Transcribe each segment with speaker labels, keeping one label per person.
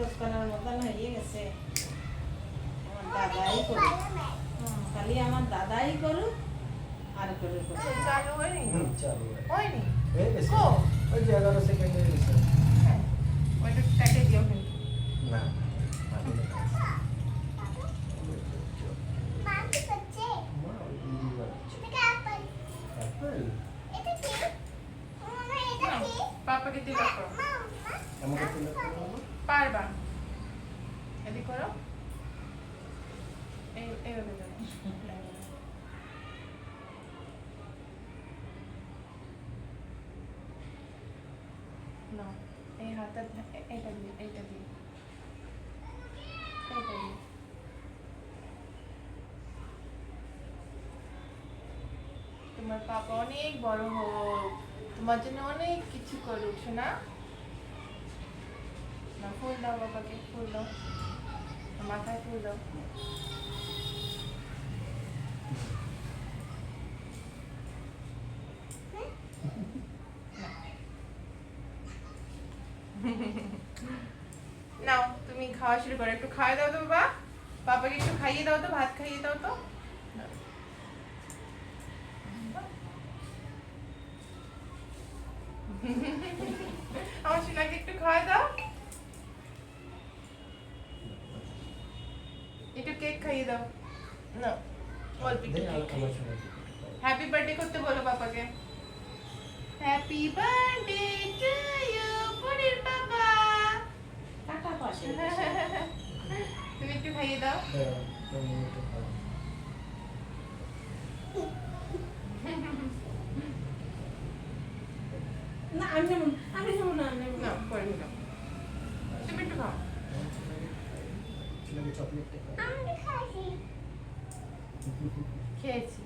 Speaker 1: দোকানের মতন হয়ে গেছে। আমার দাদাই করুক, খালি আমার দাদাই করুক আর করুক।
Speaker 2: চালু হয়নি?
Speaker 3: চালু
Speaker 2: হয়নি?
Speaker 3: হয়ে গেছে।
Speaker 2: ও
Speaker 3: ওই যে 11 সেকেন্ড হয়ে গেছে।
Speaker 2: হ্যাঁ, ওইটা কেটে দিও কিন্তু।
Speaker 3: না আগে দেখা আছে। মা ওই দিদি বানাচ্ছে। অ্যাপল
Speaker 2: পাপাকে দিলে করো।
Speaker 3: আমাকে তুলে দাও।
Speaker 2: পারবা। এদিক করো। এইভাবে দাও। না, এই হাতটা এইটা দিয়ে, এইটা দিয়ে। এইটা দিয়ে। তোমার পাপা অনেক বড় হোক, তোমার জন্য অনেক কিছু করুক, শোনা। না, ফুল দাও বাবাকে, ফুল দাও, মাথায় ফুল দাও। নাও তুমি খাওয়া শুরু করো, একটু খাওয়াই দাও তো বাবা, পাপাকে একটু খাইয়ে দাও তো, ভাত খাইয়ে দাও তো। আমার সোনাকে একটু খাওয়াই দাও, একটু কেক খাইয়ে দাও। না, অল্প একটু কেক খাইয়ে। হ্যাপি বার্থডে করতে বলো পাপাকে। হ্যাপি বার্থডে টু ইউ পরির পাপা।
Speaker 1: কাটা পাশে
Speaker 2: তুমি একটু খাইয়ে দাও।
Speaker 1: না আমি নেব না, আমি নেব না, আমি নেব
Speaker 2: না,
Speaker 1: না।
Speaker 2: পরে নিলাম। তুমি একটু খাও।
Speaker 3: ছেলেকে চকলেট
Speaker 2: খেয়েছি।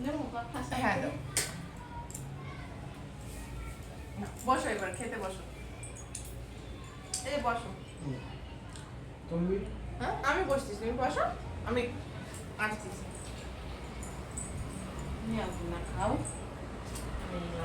Speaker 1: নেব কথা
Speaker 2: হ্যাঁ দাও। না, বসো এবার খেতে বসো। এই যে বসো।
Speaker 3: তুমি
Speaker 2: হ্যাঁ, আমি বসছি, তুমি বসো, আমি আসতেছি।
Speaker 1: নিয়ে আসবো না, খাও।